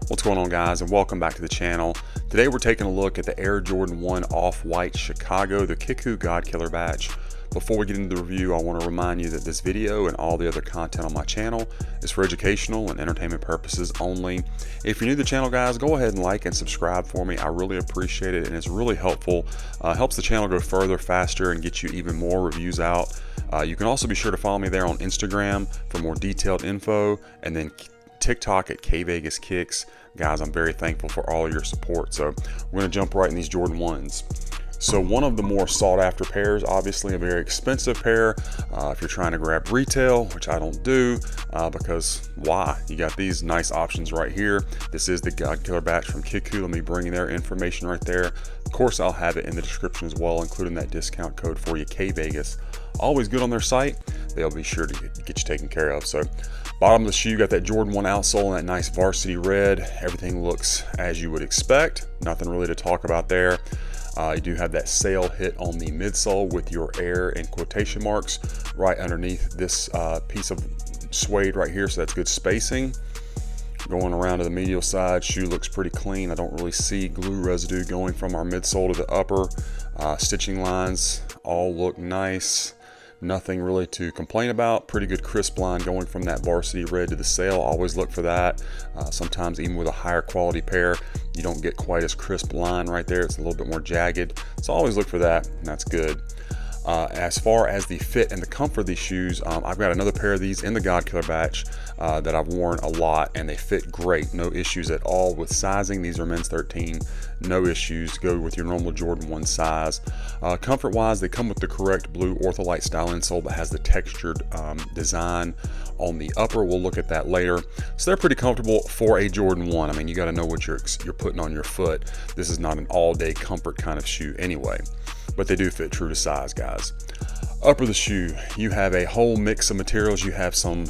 What's going on, guys, and welcome back to the channel. Today we're taking a look at the Air Jordan 1 Off-White Chicago, the Kickwho godkiller batch. Before we get into the review, I want to remind you that this video and all the other content on my channel is for educational and entertainment purposes only. If you're new to the channel, guys, go ahead and like and subscribe for me. I really appreciate it, and it's really helpful. Helps the channel go further, faster, and get you even more reviews out. You can also be sure to follow me there on Instagram for more detailed info, and then TikTok at kvegaskickz. Guys, I'm very thankful for all of your support. So we're going to jump right in these Jordan 1s. So one of the more sought after pairs, obviously a very expensive pair if you're trying to grab retail, which I don't do because why? You got these nice options right here. This is the godkiller batch from Kickwho. Let me bring you their information right there. Of course, I'll have it in the description as well, including that discount code for you, kvegas. Always good on their site. They'll be sure to get you taken care of. So bottom of the shoe, got that Jordan 1 outsole and that nice varsity red. Everything looks as you would expect. Nothing really to talk about there. You do have that sail hit on the midsole with your air in quotation marks right underneath this piece of suede right here, so that's good spacing. Going around to the medial side, shoe looks pretty clean. I don't really see glue residue going from our midsole to the upper. Stitching lines all look nice. Nothing really to complain about. Pretty good crisp line going from that varsity red to the sail. Always look for that. Sometimes even with a higher quality pair, you don't get quite as crisp line right there. It's a little bit more jagged. So always look for that, and that's good. As far as the fit and the comfort of these shoes, I've got another pair of these in the godkiller batch that I've worn a lot, and they fit great. No issues at all with sizing. These are men's 13. No issues. Go with your normal Jordan 1 size. Comfort wise, they come with the correct blue Ortholite style insole that has the textured design on the upper. We'll look at that later. So they're pretty comfortable for a Jordan 1. I mean, you got to know what you're putting on your foot. This is not an all-day comfort kind of shoe anyway, but they do fit true to size, guys. Upper of the shoe, you have a whole mix of materials. You have some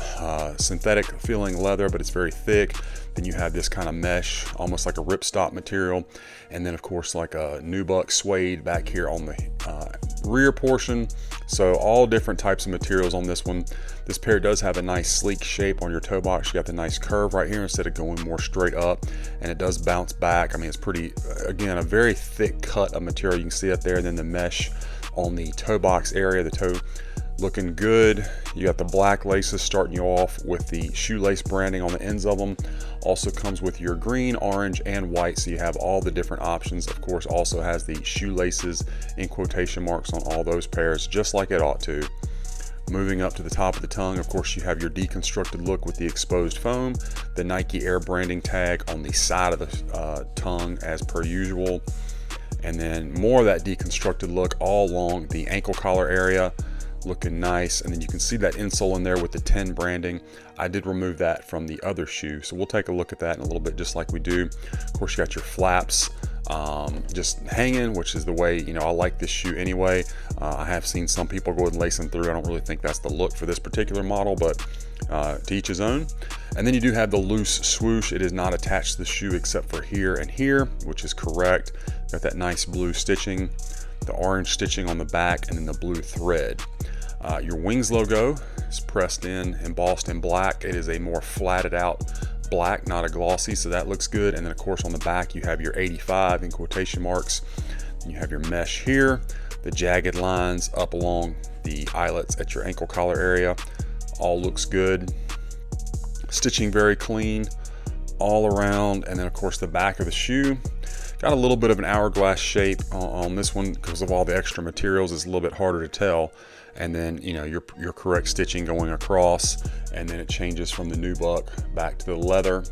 synthetic feeling leather, but it's very thick. Then you have this kind of mesh, almost like a ripstop material. And then of course like a nubuck suede back here on the rear portion. So all different types of materials on this one. This pair does have a nice sleek shape on your toe box. You got the nice curve right here instead of going more straight up, and it does bounce back. I mean, it's pretty, again, a very thick cut of material. You can see up there, and then the mesh on the toe box area, the toe looking good. You got the black laces starting you off with the shoelace branding on the ends of them. Also comes with your green, orange, and white, so you have all the different options. Of course, also has the shoelaces in quotation marks on all those pairs, just like it ought to. Moving up to the top of the tongue, of course, you have your deconstructed look with the exposed foam, the Nike Air branding tag on the side of the tongue as per usual, and then more of that deconstructed look all along the ankle collar area, looking nice. And then you can see that insole in there with the 10 branding. I did remove that from the other shoe, so we'll take a look at that in a little bit, just like we do. Of course, you got your flaps just hanging, which is the way, you know, I like this shoe anyway. I have seen some people go and lace them through. I don't really think that's the look for this particular model, but to each his own. And then you do have the loose swoosh. It is not attached to the shoe except for here and here, which is correct. Got that nice blue stitching, the orange stitching on the back, and then the blue thread. Your wings logo is pressed in, embossed in black. It is a more flatted out black, not a glossy, so that looks good. And then of course on the back you have your 85 in quotation marks. And you have your mesh here, the jagged lines up along the eyelets at your ankle collar area. All looks good. Stitching very clean all around. And then of course the back of the shoe got a little bit of an hourglass shape on this one because of all the extra materials. It's a little bit harder to tell. And then, you know, your correct stitching going across, and then it changes from the nubuck back to the leather.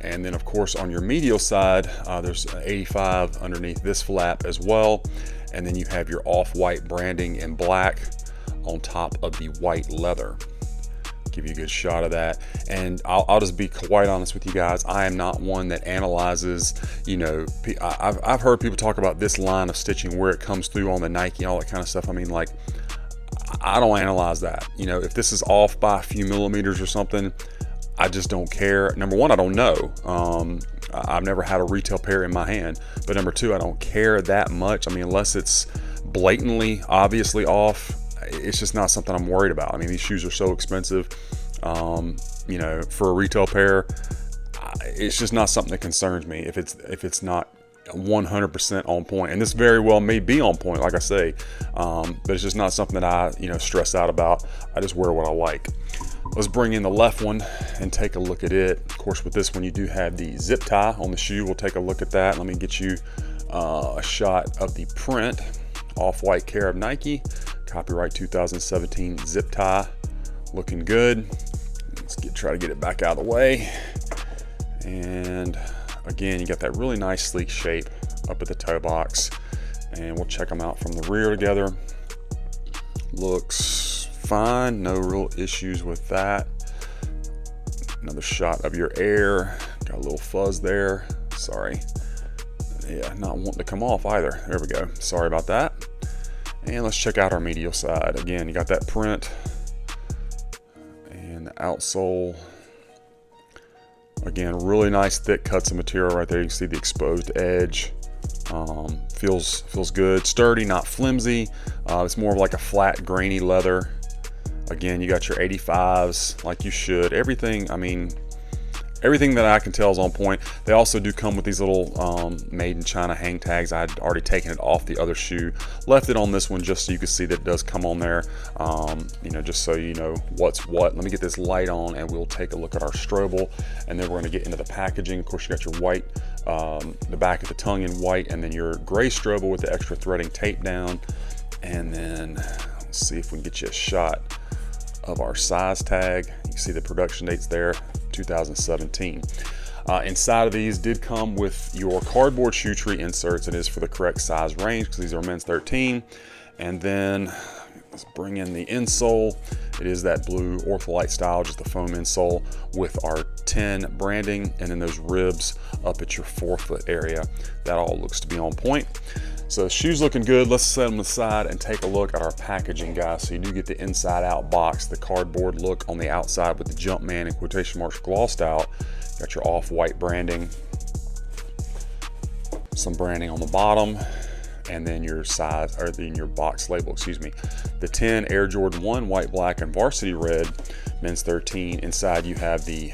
And then of course on your medial side, there's an 85 underneath this flap as well. And then you have your off-white branding in black on top of the white leather. Give you a good shot of that. And I'll just be quite honest with you guys, I am not one that analyzes, you know, I've heard people talk about this line of stitching, where it comes through on the Nike and all that kind of stuff. I mean, like, I don't analyze that. You know, if this is off by a few millimeters or something, I just don't care. Number one, I don't know. I've never had a retail pair in my hand, but number two, I don't care that much. I mean, unless it's blatantly, obviously off, it's just not something I'm worried about. I mean, these shoes are so expensive. You know, for a retail pair, it's just not something that concerns me if it's not 100% on point. And this very well may be on point, like I say, but it's just not something that I stress out about. I just wear what I like. Let's bring in the left one and take a look at it. Of course, with this one you do have the zip tie on the shoe. We'll take a look at that. Let me get you a shot of the print. Off-white Carib Nike, copyright 2017 zip tie, looking good. Let's try to get it back out of the way. And again, you got that really nice sleek shape up at the toe box, and we'll check them out from the rear together. Looks fine, no real issues with that. Another shot of your air, got a little fuzz there, sorry. Yeah, not wanting to come off either. There we go, sorry about that. And let's check out our medial side. Again, you got that print and the outsole. Again, really nice thick cuts of material right there. You can see the exposed edge. Feels good, sturdy, not flimsy. It's more of like a flat, grainy leather. Again, you got your 85s like you should. Everything, I mean, everything that I can tell is on point. They also do come with these little made in China hang tags. I had already taken it off the other shoe, left it on this one just so you can see that it does come on there, just so you know what's what. Let me get this light on and we'll take a look at our Strobel, and then we're going to get into the packaging. Of course, you got your white, the back of the tongue in white, and then your gray Strobel with the extra threading tape down. And then let's see if we can get you a shot of our size tag. You can see the production dates there, 2017. Inside of these did come with your cardboard shoe tree inserts. It is for the correct size range because these are men's 13. And then let's bring in the insole. It is that blue Ortholite style, just the foam insole with our 10 branding, and then those ribs up at your forefoot area. That all looks to be on point. So the shoe's looking good. Let's set them aside and take a look at our packaging, guys. So you do get the inside out box, the cardboard look on the outside with the Jumpman in quotation marks glossed out. Got your off-white branding, some branding on the bottom, and then your size, or then your box label, excuse me. The 10 Air Jordan 1 white, black, and varsity red, men's 13. Inside you have the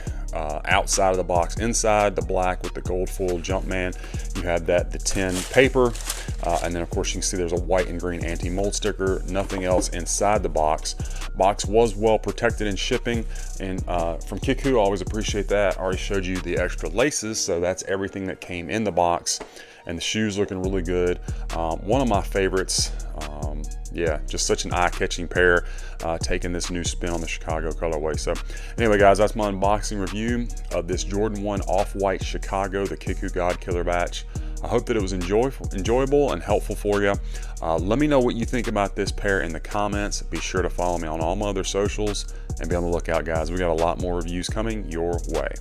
outside of the box, inside the black with the gold foil Jumpman. You have the 10 paper, and then of course you can see there's a white and green anti-mold sticker. Nothing else inside the box. Box was well protected in shipping, and from Kickwho, I always appreciate that. I already showed you the extra laces, so that's everything that came in the box. And the shoes looking really good. One of my favorites. Yeah, just such an eye-catching pair, taking this new spin on the Chicago colorway. So anyway, guys, that's my unboxing review of this Jordan 1 Off-White Chicago, the Kickwho godkiller batch. I hope that it was enjoyable and helpful for you. Let me know what you think about this pair in the comments. Be sure to follow me on all my other socials and be on the lookout, guys. We got a lot more reviews coming your way.